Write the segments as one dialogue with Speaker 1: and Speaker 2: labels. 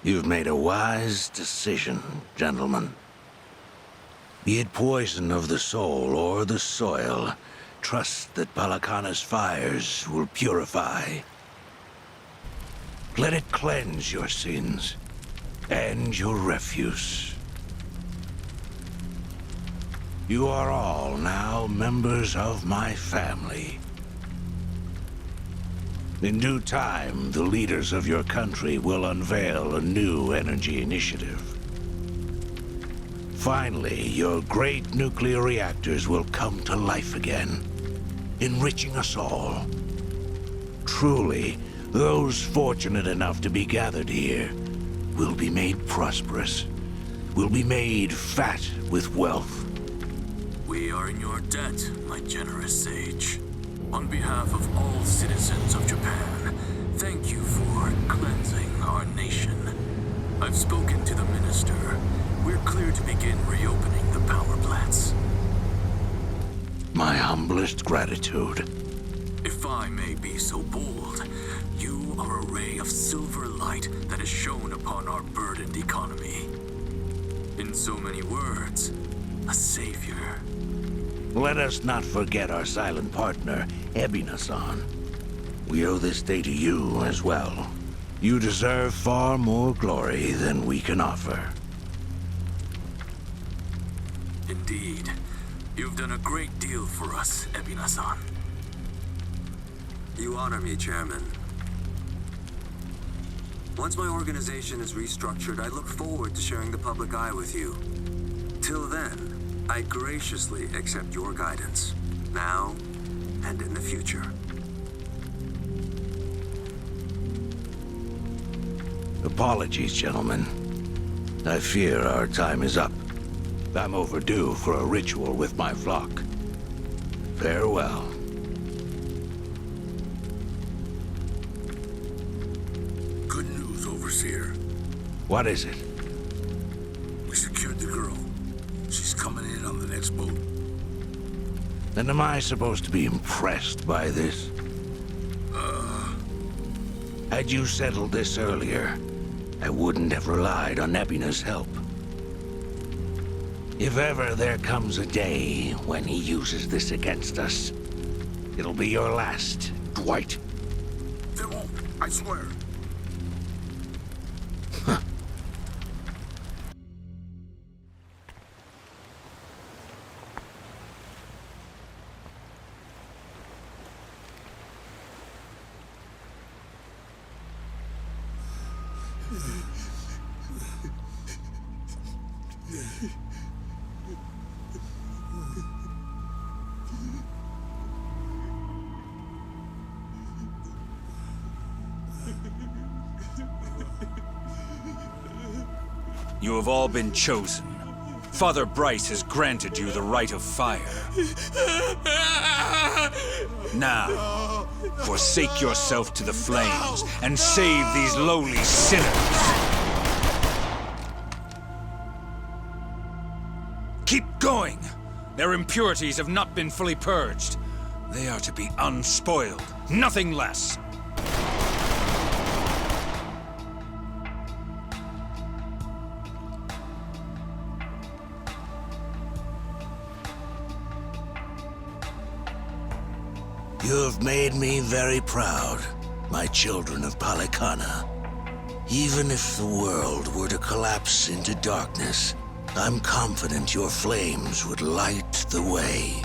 Speaker 1: You've made a wise decision, gentlemen. Be it poison of the soul or the soil, trust that Palakana's fires will purify. Let it cleanse your sins and your refuse. You are all now members of my family. In due time, the leaders of your country will unveil a new energy initiative. Finally, your great nuclear reactors will come to life again, enriching us all. Truly, those fortunate enough to be gathered here will be made prosperous, will be made fat with wealth.
Speaker 2: We are in your debt, my generous sage. On behalf of all citizens of Japan, thank you for cleansing our nation. I've spoken to the minister. We're clear to begin reopening the power plants.
Speaker 1: My humblest gratitude.
Speaker 2: If I may be so bold, you are a ray of silver light that has shone upon our burdened economy. In so many words, a savior.
Speaker 1: Let us not forget our silent partner, Ebina-san. We owe this day to you as well. You deserve far more glory than we can offer.
Speaker 2: Indeed. You've done a great deal for us, Ebina-san.
Speaker 3: You honor me, Chairman. Once my organization is restructured, I look forward to sharing the public eye with you. Till then, I graciously accept your guidance, now and in the future.
Speaker 1: Apologies, gentlemen. I fear our time is up. I'm overdue for a ritual with my flock. Farewell.
Speaker 4: Good news, Overseer.
Speaker 1: What is it?
Speaker 4: We secured the girl. She's coming in on the next boat.
Speaker 1: And am I supposed to be impressed by this? Had you settled this earlier, I wouldn't have relied on Ebina's help. If ever there comes a day when he uses this against us, it'll be your last, Dwight.
Speaker 4: There won't, I swear.
Speaker 5: You have all been chosen. Father Bryce has granted you the right of fire. Now, forsake yourself to the flames and save these lowly sinners. Keep going! Their impurities have not been fully purged. They are to be unspoiled, nothing less.
Speaker 1: You have made me very proud, my children of Palakana. Even if the world were to collapse into darkness, I'm confident your flames would light the way.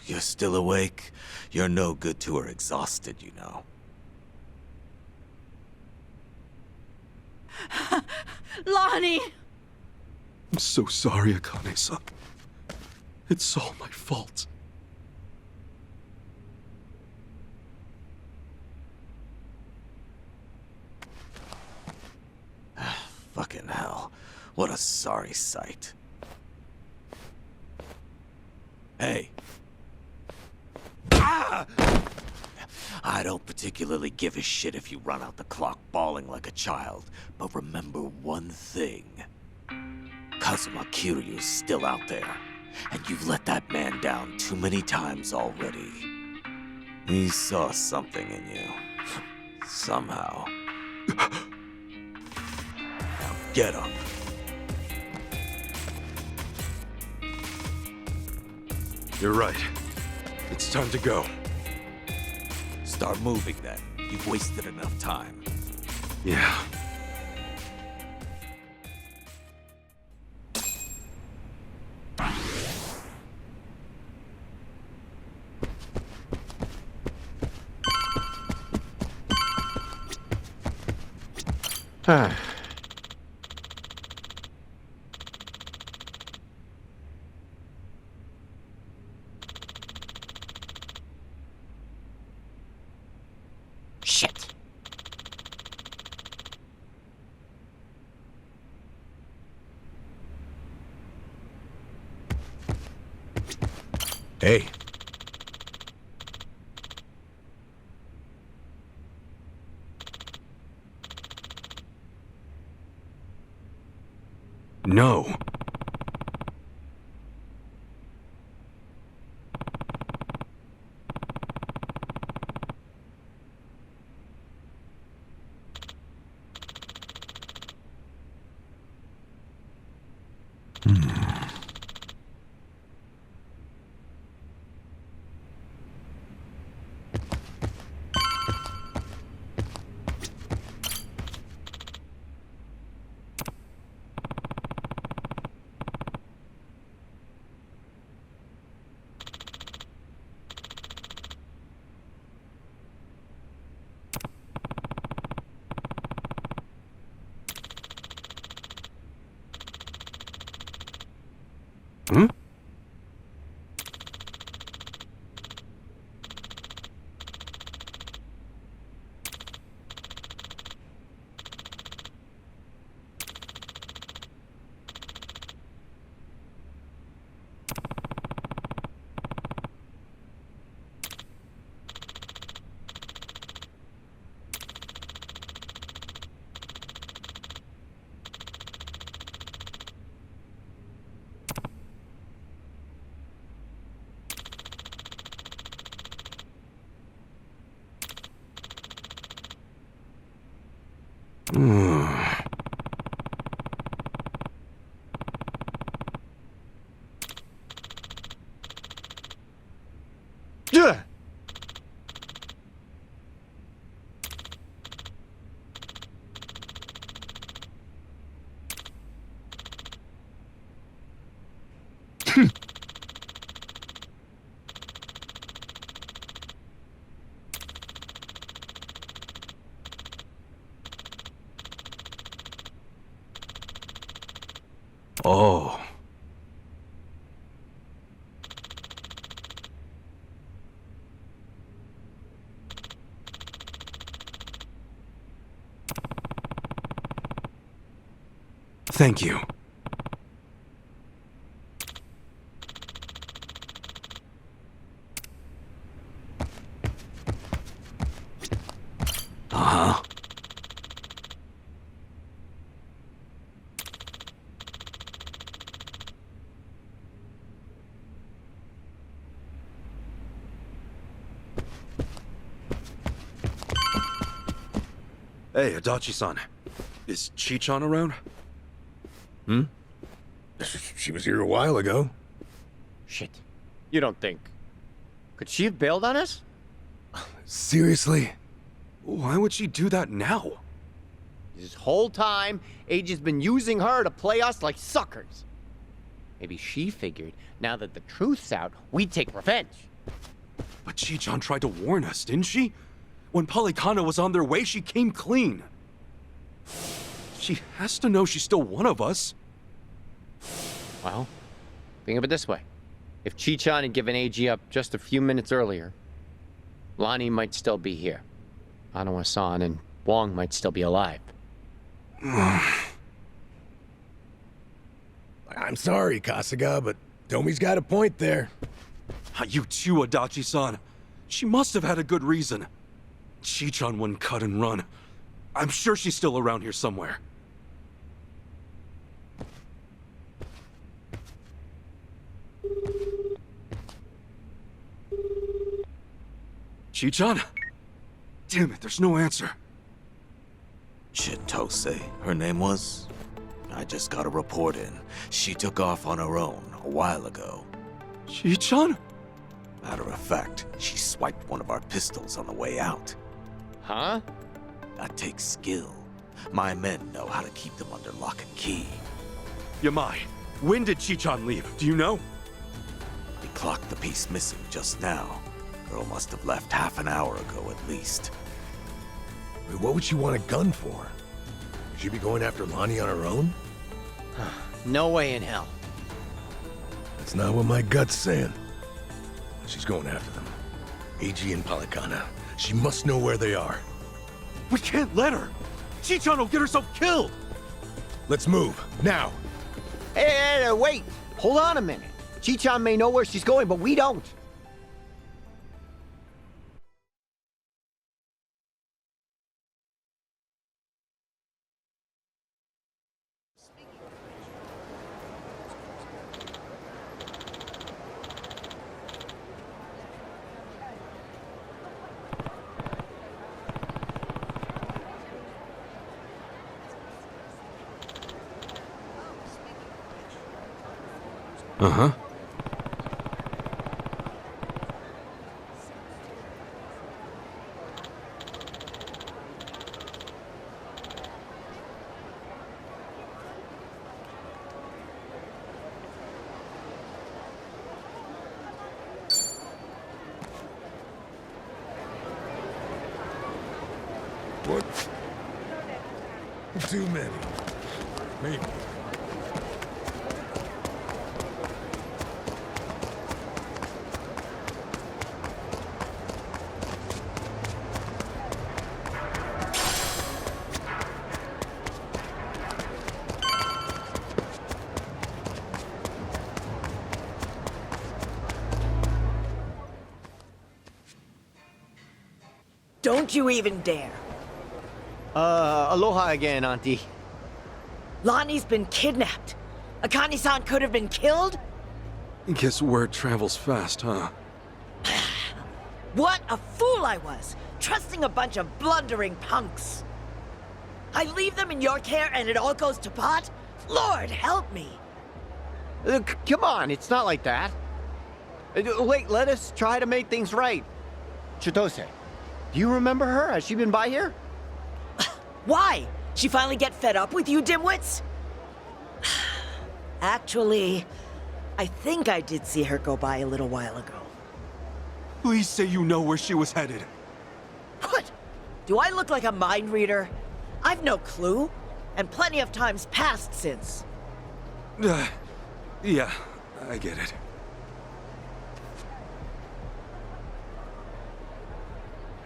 Speaker 6: You're still awake? You're no good to her exhausted, you know.
Speaker 7: Lonnie!
Speaker 8: I'm so sorry, Akane-san. It's all my fault.
Speaker 6: Fucking hell. What a sorry sight. Hey. Ah! I don't particularly give a shit if you run out the clock bawling like a child, but remember one thing. Kazuma Kiryu's still out there, and you've let that man down too many times already. He saw something in you. Somehow. Now get up.
Speaker 8: You're right. It's time to go.
Speaker 6: Start moving then. You've wasted enough time.
Speaker 8: Yeah.
Speaker 9: Shit.
Speaker 1: Hey.
Speaker 8: No. Hmm?
Speaker 1: Yeah.
Speaker 8: Oh. Thank you. Uh-huh. Hey, Adachi-san. Is Chi-chan around?
Speaker 1: She was here a while ago.
Speaker 9: Shit. You don't think... Could she have bailed on us?
Speaker 8: Seriously? Why would she do that now?
Speaker 9: This whole time, Eiji's been using her to play us like suckers. Maybe she figured, now that the truth's out, we'd take revenge.
Speaker 8: But Chi-chan tried to warn us, didn't she? When Polycana was on their way, she came clean. She has to know she's still one of us.
Speaker 9: Well, think of it this way. If Chi-chan had given Eiji up just a few minutes earlier, Lonnie might still be here. Anawa-san and Wong might still be alive.
Speaker 1: I'm sorry, Kasuga, but Tomi's got a point there.
Speaker 8: You too, Adachi-san. She must have had a good reason. Chichan wouldn't cut and run. I'm sure she's still around here somewhere. Chichan? Damn it, there's no answer.
Speaker 6: Chitose, her name was? I just got a report in. She took off on her own a while ago.
Speaker 8: Chichan?
Speaker 6: Matter of fact, she swiped one of our pistols on the way out.
Speaker 9: Huh?
Speaker 6: That takes skill. My men know how to keep them under lock and key.
Speaker 8: Yamai, when did Chichan leave? Do you know?
Speaker 6: We clocked the piece missing just now. Girl must have left half an hour ago at least.
Speaker 10: Wait, what would she want a gun for? Would she be going after Lonnie on her own?
Speaker 9: No way in hell.
Speaker 10: That's not what my gut's saying. She's going after them. Eiji and Polycana. She must know where they are.
Speaker 8: We can't let her! Chichan will get herself killed!
Speaker 10: Let's move, now!
Speaker 9: Hey, wait! Hold on a minute. Chichan may know where she's going, but we don't.
Speaker 8: Uh-huh.
Speaker 10: What? Too many. Maybe.
Speaker 7: Don't you even dare.
Speaker 9: Aloha again, Auntie.
Speaker 7: Lonnie's been kidnapped. Akane-san could have been killed?
Speaker 8: Guess word travels fast, huh?
Speaker 7: What a fool I was, trusting a bunch of blundering punks. I leave them in your care and it all goes to pot? Lord, help me.
Speaker 9: Come on, it's not like that. Wait, let us try to make things right. Chitose, do you remember her? Has she been by here?
Speaker 7: Why? She finally get fed up with you dimwits? Actually, I think I did see her go by a little while ago.
Speaker 8: Please say you know where she was headed.
Speaker 7: What? Do I look like a mind reader? I've no clue, and plenty of times passed since.
Speaker 8: Yeah, I get it.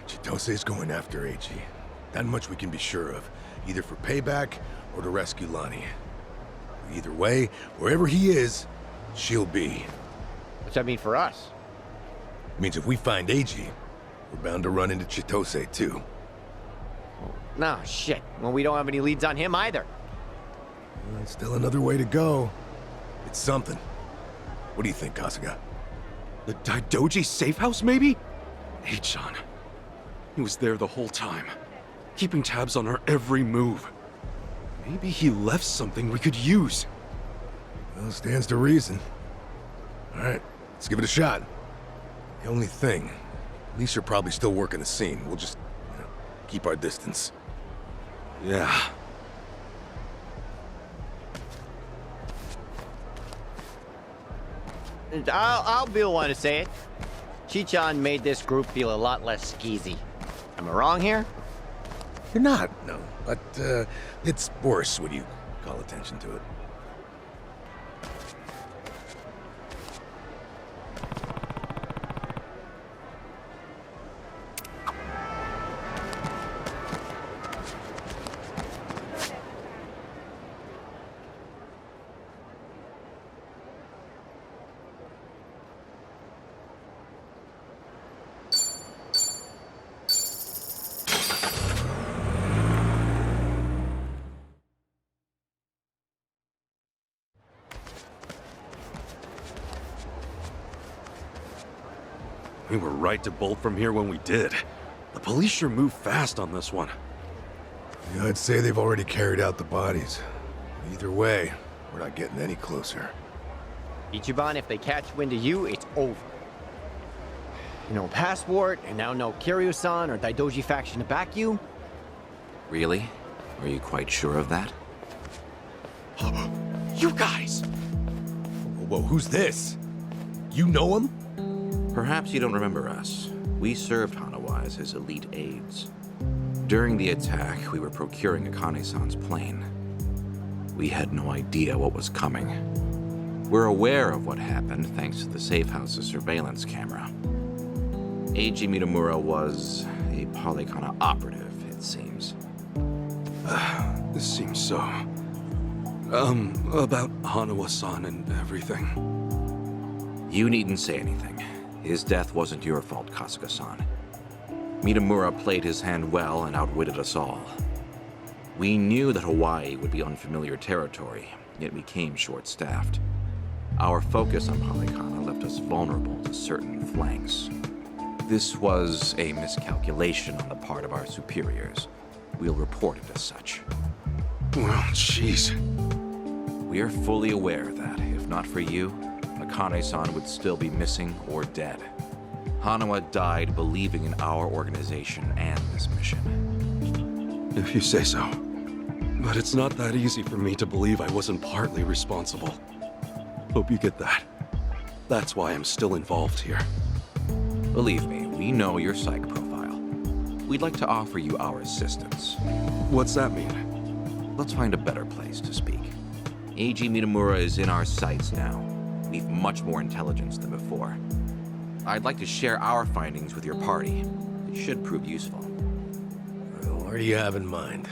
Speaker 10: Chitose's going after Eiji. That much we can be sure of. Either for payback, or to rescue Lonnie. Either way, wherever he is, she'll be.
Speaker 9: What's that mean for us?
Speaker 10: It means if we find Eiji, we're bound to run into Chitose, too.
Speaker 9: No, shit. Well, we don't have any leads on him either.
Speaker 10: Still another way to go. It's something. What do you think, Kasuga?
Speaker 8: The Daidoji safe house, maybe? Eichan. He was there the whole time, keeping tabs on her every move. Maybe he left something we could use.
Speaker 10: Well, stands to reason. All right, let's give it a shot. The only thing, at least you're probably still working the scene. We'll just, keep our distance.
Speaker 8: Yeah.
Speaker 9: I'll be the one to say it. Chichan made this group feel a lot less skeezy. Am I wrong here?
Speaker 10: You're not, no. But, it's worse when you call attention to it.
Speaker 8: We were right to bolt from here when we did. The police sure moved fast on this one.
Speaker 10: Yeah, I'd say they've already carried out the bodies. Either way, we're not getting any closer.
Speaker 9: Ichiban, if they catch wind of you, it's over. No passport, and now no Kiryu-san or Daidoji faction to back you.
Speaker 11: Really? Are you quite sure of that?
Speaker 8: You guys!
Speaker 10: Whoa, who's this? You know him?
Speaker 11: Perhaps you don't remember us. We served Hanawa as his elite aides. During the attack, we were procuring Akane-san's plane. We had no idea what was coming. We're aware of what happened thanks to the safe house's surveillance camera. Eiji Mitamura was a Polycana operative, it seems.
Speaker 8: This seems so... about Hanawa-san and everything.
Speaker 11: You needn't say anything. His death wasn't your fault, Kasuga-san. Mitamura played his hand well and outwitted us all. We knew that Hawaii would be unfamiliar territory, yet we came short-staffed. Our focus on Polycana left us vulnerable to certain flanks. This was a miscalculation on the part of our superiors. We'll report it as such.
Speaker 8: Well, jeez.
Speaker 11: We are fully aware that, if not for you, Akane-san would still be missing or dead. Hanawa died believing in our organization and this mission.
Speaker 8: If you say so. But it's not that easy for me to believe I wasn't partly responsible. Hope you get that. That's why I'm still involved here.
Speaker 11: Believe me, we know your psych profile. We'd like to offer you our assistance.
Speaker 8: What's that mean?
Speaker 11: Let's find a better place to speak. Eiji Mitamura is in our sights now. We've much more intelligence than before. I'd like to share our findings with your party. It should prove useful.
Speaker 10: What do you have in mind?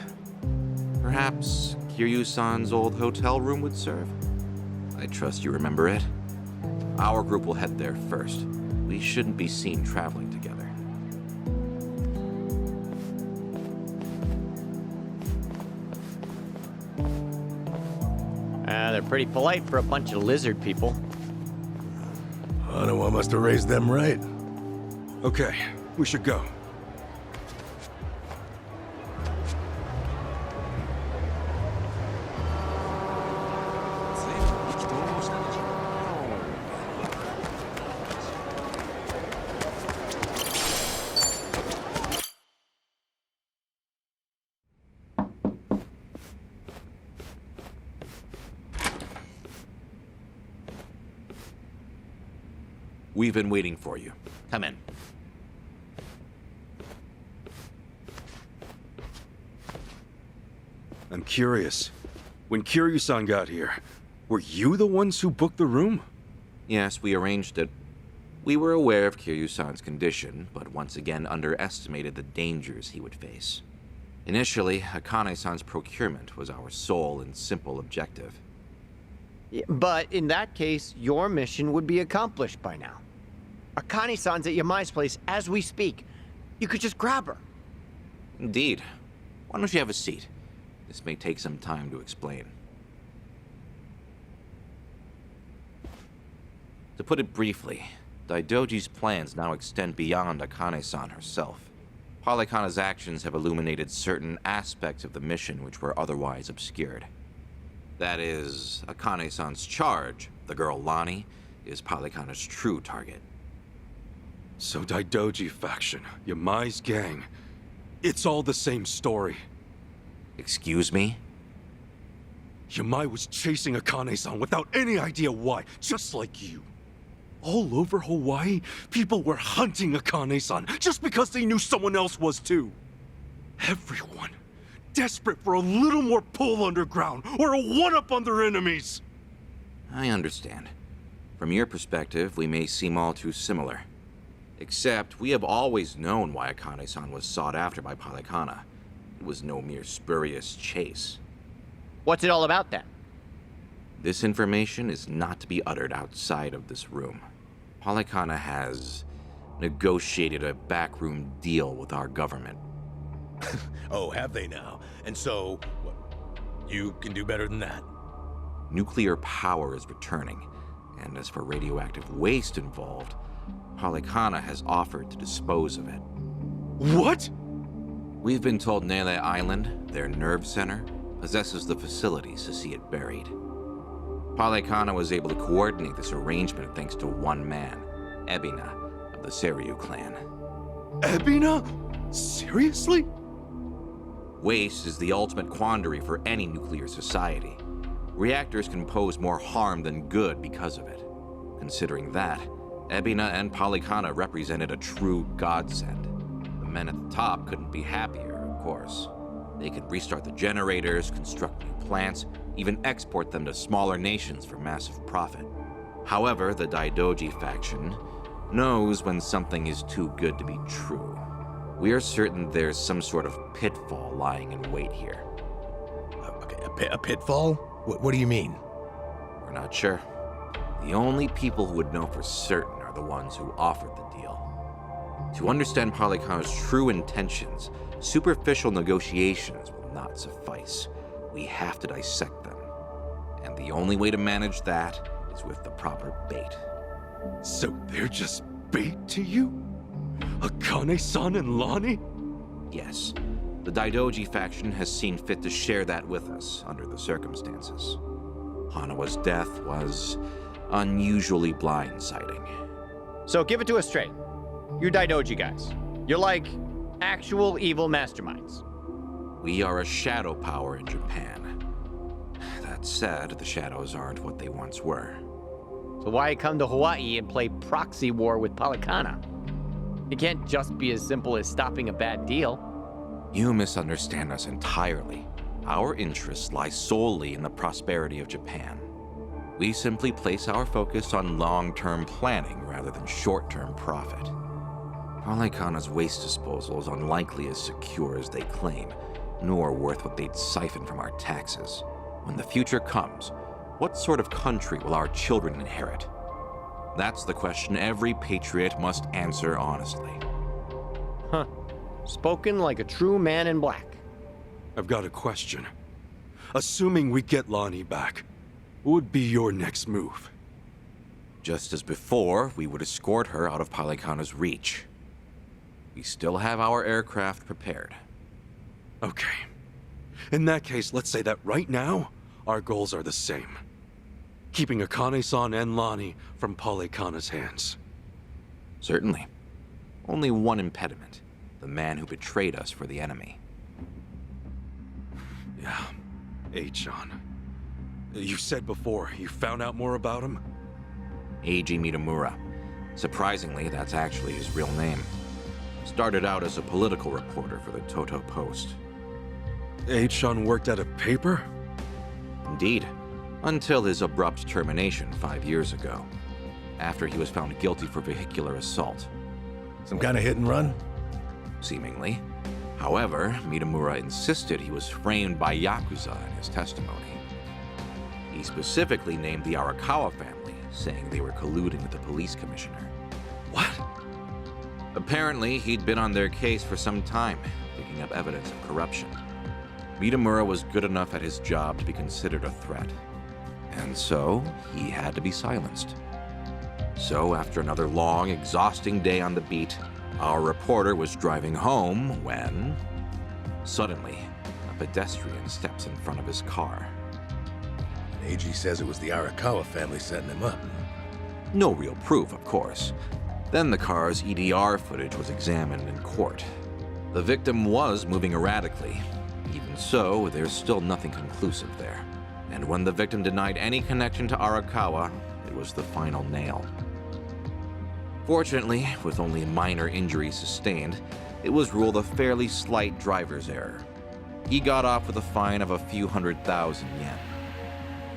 Speaker 11: Perhaps Kiryu-san's old hotel room would serve? I trust you remember it. Our group will head there first. We shouldn't be seen traveling together.
Speaker 9: They're pretty polite for a bunch of lizard people.
Speaker 10: Hanawa must have raised them right.
Speaker 8: Okay, we should go.
Speaker 11: We've been waiting for you. Come in.
Speaker 8: I'm curious. When Kiryu-san got here, were you the ones who booked the room?
Speaker 11: Yes, we arranged it. We were aware of Kiryu-san's condition, but once again underestimated the dangers he would face. Initially, Akane-san's procurement was our sole and simple objective.
Speaker 9: Yeah, but in that case, your mission would be accomplished by now. Akane-san's at Yamai's place as we speak. You could just grab her.
Speaker 11: Indeed. Why don't you have a seat? This may take some time to explain. To put it briefly, Daidoji's plans now extend beyond Akane-san herself. Polycana's actions have illuminated certain aspects of the mission which were otherwise obscured. That is, Akane-san's charge, the girl Lani, is Polycana's true target.
Speaker 8: So Daidoji faction, Yamai's gang, it's all the same story.
Speaker 11: Excuse me?
Speaker 8: Yamai was chasing Akane-san without any idea why, just like you. All over Hawaii, people were hunting Akane-san just because they knew someone else was too. Everyone, desperate for a little more pull underground or a one-up on their enemies.
Speaker 11: I understand. From your perspective, we may seem all too similar. Except, we have always known why Akane-san was sought after by Polycana. It was no mere spurious chase.
Speaker 9: What's it all about then?
Speaker 11: This information is not to be uttered outside of this room. Polycana has negotiated a backroom deal with our government.
Speaker 10: Oh, have they now? And so, what, you can do better than that?
Speaker 11: Nuclear power is returning, and as for radioactive waste involved, Polycana has offered to dispose of it.
Speaker 8: What?
Speaker 11: We've been told Nele Island, their nerve center, possesses the facilities to see it buried. Polycana was able to coordinate this arrangement thanks to one man, Ebina, of the Seryu clan.
Speaker 8: Ebina? Seriously?
Speaker 11: Waste is the ultimate quandary for any nuclear society. Reactors can pose more harm than good because of it. Considering that, Ebina and Polycana represented a true godsend. The men at the top couldn't be happier, of course. They could restart the generators, construct new plants, even export them to smaller nations for massive profit. However, the Daidoji faction knows when something is too good to be true. We are certain there's some sort of pitfall lying in wait here.
Speaker 10: Okay, a pitfall? What do you mean?
Speaker 11: We're not sure. The only people who would know for certain are the ones who offered the deal. To understand Polycana's true intentions, superficial negotiations will not suffice. We have to dissect them. And the only way to manage that is with the proper bait.
Speaker 8: So they're just bait to you? Akane-san and Lonnie?
Speaker 11: Yes. The Daidoji faction has seen fit to share that with us under the circumstances. Hanawa's death was unusually blindsiding.
Speaker 9: So give it to us straight. You Daidoji guys. You're like actual evil masterminds.
Speaker 11: We are a shadow power in Japan. That said, the shadows aren't what they once were.
Speaker 9: So why come to Hawaii and play proxy war with Polycana? It can't just be as simple as stopping a bad deal.
Speaker 11: You misunderstand us entirely. Our interests lie solely in the prosperity of Japan. We simply place our focus on long-term planning rather than short-term profit. Polycana's waste disposal is unlikely as secure as they claim, nor worth what they'd siphon from our taxes. When the future comes, what sort of country will our children inherit? That's the question every patriot must answer honestly.
Speaker 9: Huh. Spoken like a true man in black.
Speaker 8: I've got a question. Assuming we get Lonnie back, what would be your next move?
Speaker 11: Just as before, we would escort her out of Polycana's reach. We still have our aircraft prepared.
Speaker 8: Okay. In that case, let's say that right now, our goals are the same. Keeping Akane-san and Lonnie from Polycana's hands.
Speaker 11: Certainly. Only one impediment. The man who betrayed us for the enemy.
Speaker 8: Yeah. Eiji. You said before, you found out more about him?
Speaker 11: Eiji Mitamura. Surprisingly, that's actually his real name. Started out as a political reporter for the Toto Post.
Speaker 8: Eiji worked at a paper?
Speaker 11: Indeed. Until his abrupt termination 5 years ago. After he was found guilty for vehicular assault.
Speaker 10: Some kind of hit and run?
Speaker 11: Seemingly. However, Mitamura insisted he was framed by Yakuza in his testimony. He specifically named the Arakawa family, saying they were colluding with the police commissioner.
Speaker 8: What?
Speaker 11: Apparently, he'd been on their case for some time, picking up evidence of corruption. Mitamura was good enough at his job to be considered a threat. And so, he had to be silenced. So, after another long, exhausting day on the beat, our reporter was driving home when... Suddenly, a pedestrian steps in front of his car.
Speaker 10: And Eiji says it was the Arakawa family setting him up.
Speaker 11: No real proof, of course. Then the car's EDR footage was examined in court. The victim was moving erratically. Even so, there's still nothing conclusive there. And when the victim denied any connection to Arakawa, it was the final nail. Fortunately, with only minor injuries sustained, it was ruled a fairly slight driver's error. He got off with a fine of a few 100,000 yen.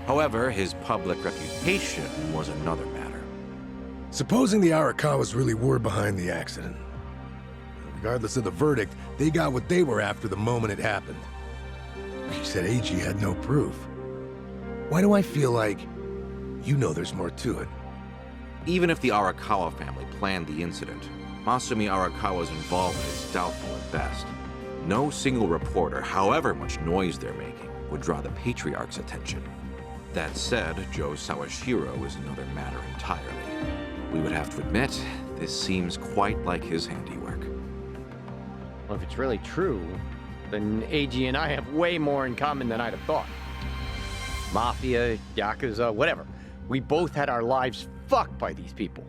Speaker 11: However, his public reputation was another matter.
Speaker 10: Supposing the Arakawas really were behind the accident. Regardless of the verdict, they got what they were after the moment it happened. She said Eiji had no proof. Why do I feel like you know there's more to it?
Speaker 11: Even if the Arakawa family planned the incident, Masumi Arakawa's involvement is doubtful at best. No single reporter, however much noise they're making, would draw the Patriarch's attention. That said, Joe Sawashiro is another matter entirely. We would have to admit, This seems quite like his handiwork.
Speaker 9: Well, if it's really true, then Eiji and I have way more in common than I'd have thought. Mafia, Yakuza, whatever. We both had our lives fucked by these people.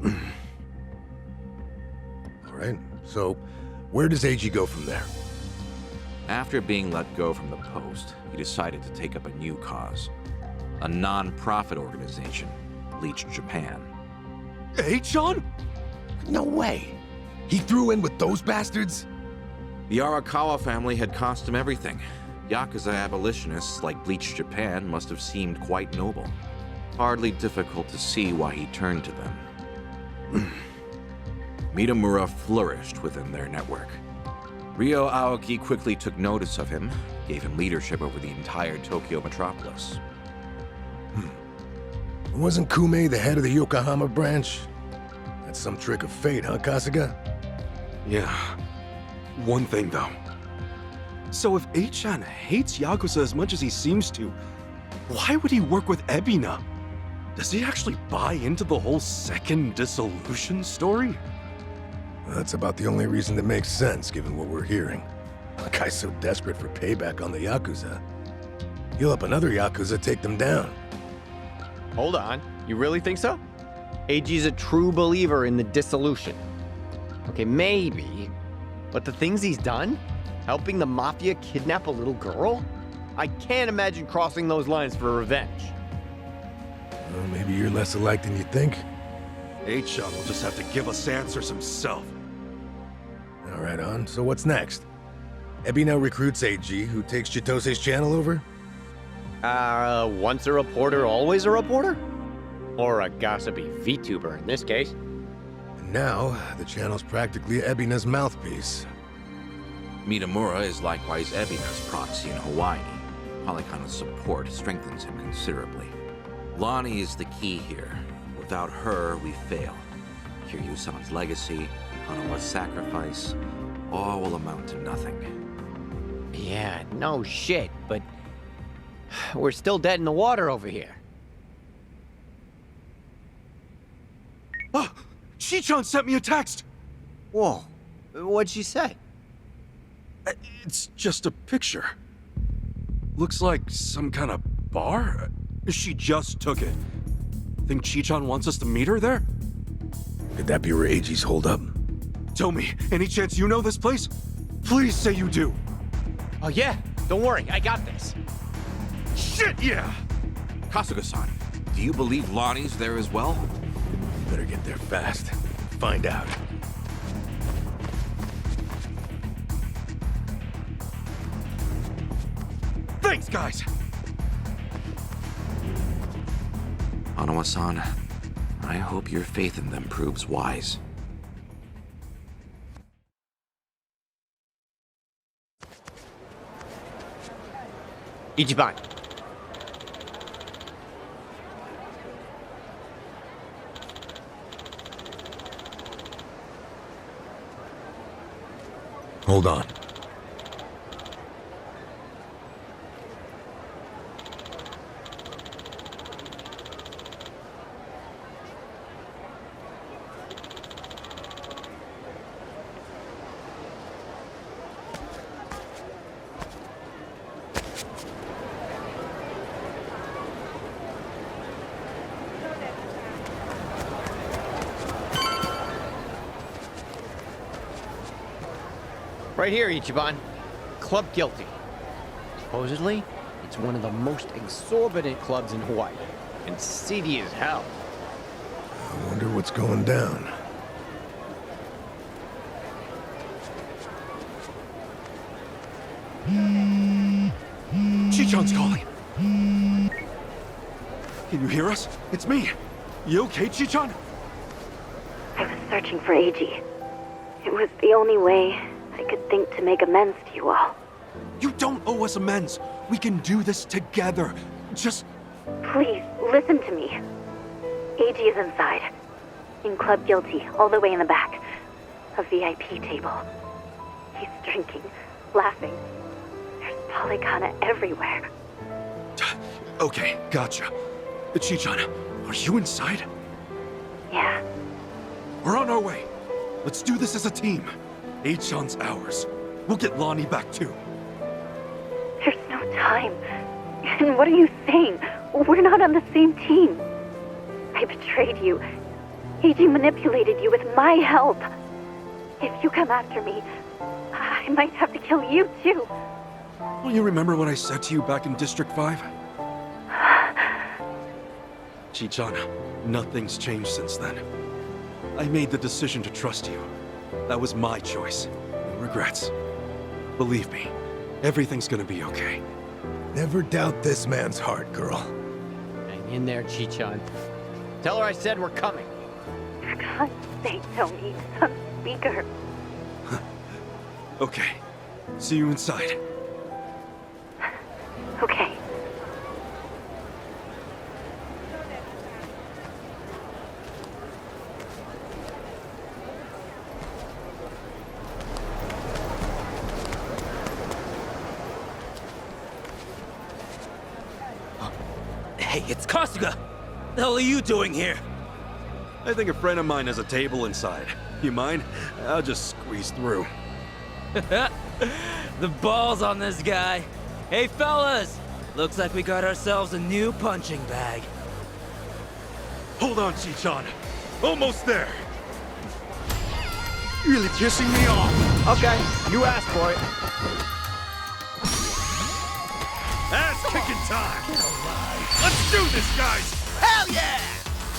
Speaker 10: All right, so where does Eiji go from there?
Speaker 11: After being let go from the post, he decided to take up a new cause. A non-profit organization, Bleach Japan.
Speaker 8: Eiji?
Speaker 10: No way. He threw in with those bastards?
Speaker 11: The Arakawa family had cost him everything. Yakuza abolitionists like Bleach Japan must have seemed quite noble. Hardly difficult to see why he turned to them. Mitamura flourished within their network. Ryo Aoki quickly took notice of him, gave him leadership over the entire Tokyo metropolis.
Speaker 10: Wasn't Kume the head of the Yokohama branch? That's some trick of fate, huh, Kasuga?
Speaker 8: Yeah. One thing, though. So if Eiji hates Yakuza as much as he seems to, why would he work with Ebina? Does he actually buy into the whole second dissolution story?
Speaker 10: That's about the only reason that makes sense, given what we're hearing. A guy's so desperate for payback on the Yakuza. He'll help another Yakuza take them down.
Speaker 9: Hold on, you really think so? Eiji's a true believer in the dissolution. Okay, maybe, but the things he's done? Helping the Mafia kidnap a little girl? I can't imagine crossing those lines for revenge.
Speaker 10: Well, maybe you're less alike than you think.
Speaker 8: Eiji will just have to give us answers himself.
Speaker 10: All right, on. So what's next? Ebina recruits Eiji, who takes Chitose's channel over?
Speaker 9: Once a reporter, always a reporter? Or a gossipy VTuber in this case.
Speaker 10: And now, the channel's practically Ebina's mouthpiece.
Speaker 11: Mitamura is likewise Ebina's proxy in Hawaii. Polycona's support strengthens him considerably. Lonnie is the key here. Without her, we fail. Kiryu-sama's legacy, Hanawa's sacrifice, all will amount to nothing.
Speaker 9: Yeah, no shit, but we're still dead in the water over here.
Speaker 8: Oh, Chi-chan sent me a text!
Speaker 9: Whoa, what'd she say?
Speaker 8: It's just a picture. Looks like some kind of bar? She just took it. Think Chi-chan wants us to meet her there?
Speaker 10: Could that be where Eiji's holed up?
Speaker 8: Tell me, any chance you know this place? Please say you do.
Speaker 9: Oh yeah, don't worry, I got this.
Speaker 8: Shit, yeah!
Speaker 11: Kasuga-san, do you believe Lonnie's there as well?
Speaker 10: Better get there fast. Find out.
Speaker 8: Thanks, guys!
Speaker 11: Hanawa-san, I hope your faith in them proves wise.
Speaker 9: Ichiban.
Speaker 10: Hold on.
Speaker 9: Right here, Ichiban. Club Guilty. Supposedly, it's one of the most exorbitant clubs in Hawaii. And seedy as hell.
Speaker 10: I wonder what's going down.
Speaker 8: Chi-chan's calling. Can you hear us? It's me. You okay, Chi-chan?
Speaker 12: I was searching for Eiji. It was the only way I could think to make amends to you all.
Speaker 8: You don't owe us amends. We can do this together. Just...
Speaker 12: Please, listen to me. Eiji is inside. In Club Guilty, all the way in the back. A VIP table. He's drinking, laughing. There's Polygana everywhere.
Speaker 8: Okay, gotcha. Chi-chan, are you inside?
Speaker 12: Yeah.
Speaker 8: We're on our way. Let's do this as a team. Eichan's ours. We'll get Lonnie back too.
Speaker 12: There's no time. And what are you saying? We're not on the same team. I betrayed you. Eiji manipulated you with my help. If you come after me, I might have to kill you too.
Speaker 8: Don't you remember what I said to you back in District 5? Chichan, nothing's changed since then. I made the decision to trust you. That was my choice. No regrets. Believe me, everything's gonna be okay.
Speaker 10: Never doubt this man's heart, girl.
Speaker 9: Hang in there, Chichan. Tell her I said we're coming.
Speaker 12: For God's sake, Tony, some speaker.
Speaker 8: Okay. See you inside.
Speaker 12: Okay.
Speaker 13: Hey, it's Kasuga! The hell are you doing here?
Speaker 8: I think a friend of mine has a table inside. You mind? I'll just squeeze through.
Speaker 13: The balls on this guy. Hey, fellas! Looks like we got ourselves a new punching bag.
Speaker 8: Hold on, Chichan. Almost there. Really pissing me off.
Speaker 9: Okay, you asked for it.
Speaker 8: Ass kicking time! Let's do this, guys!
Speaker 13: Hell yeah!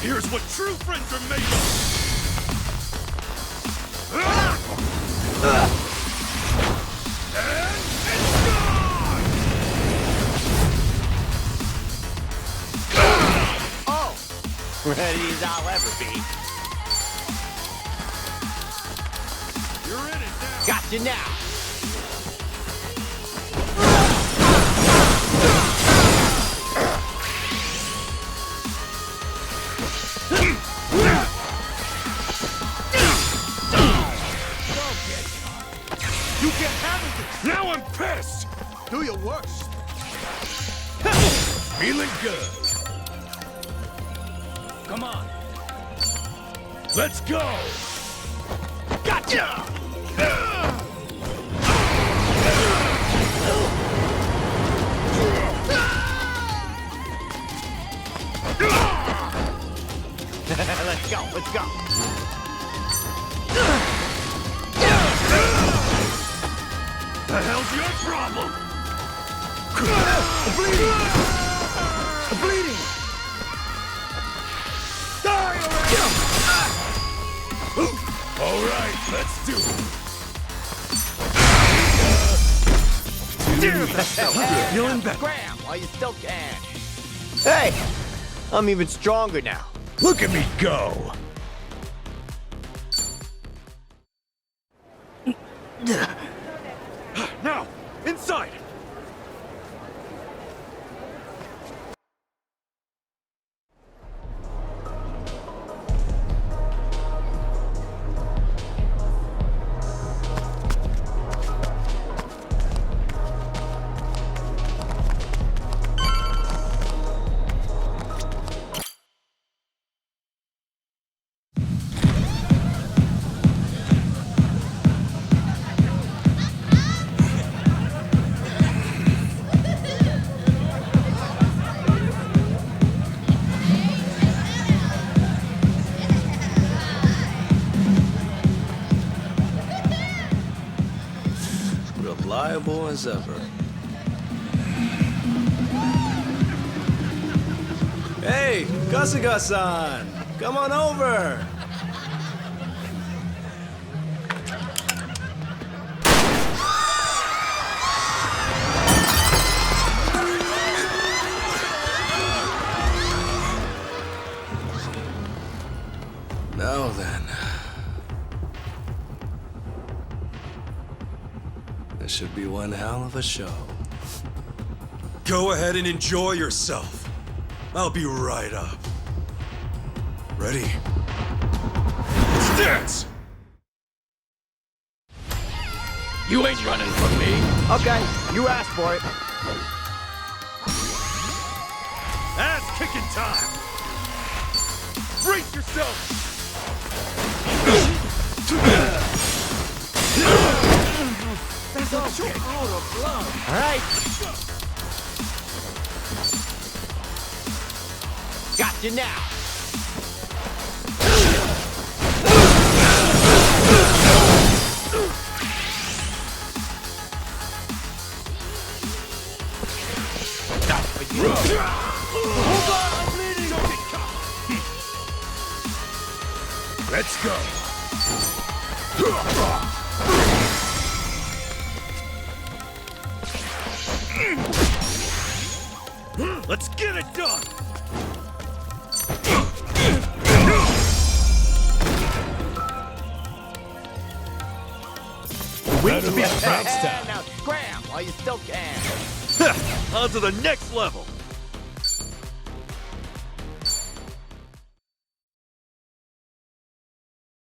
Speaker 8: Here's what true friends are made of! And it's gone!
Speaker 6: Oh! Ready as I'll ever be.
Speaker 8: You're in it now!
Speaker 6: Got you now!
Speaker 8: You can't handle this! Now I'm pissed!
Speaker 10: Do your worst.
Speaker 8: Feeling good.
Speaker 13: Come on.
Speaker 8: Let's go!
Speaker 13: Gotcha!
Speaker 6: Let's go, let's go!
Speaker 8: The hell's your problem?
Speaker 10: Bleeding!
Speaker 8: Die already! All right, let's do it. Feeling better.
Speaker 6: Graham, while you still can. Hey! I'm even stronger now.
Speaker 10: Look at me go!
Speaker 8: Now, inside!
Speaker 13: Reliable as ever. Hey, Kasuga-san! Come on over! Now then. This should be one hell of a show.
Speaker 8: Go ahead and enjoy yourself. I'll be right up. Ready? Let's dance!
Speaker 6: You ain't running from me. Okay, you asked for it.
Speaker 8: Ass kicking time! Brace yourself!
Speaker 13: All right.
Speaker 9: Got you now. Not for you.
Speaker 13: Hold on, I'm bleeding.
Speaker 10: Let's go.
Speaker 5: Let's get it done!
Speaker 10: Wait to be next time.
Speaker 6: Now scram while you still can.
Speaker 5: On to the next level!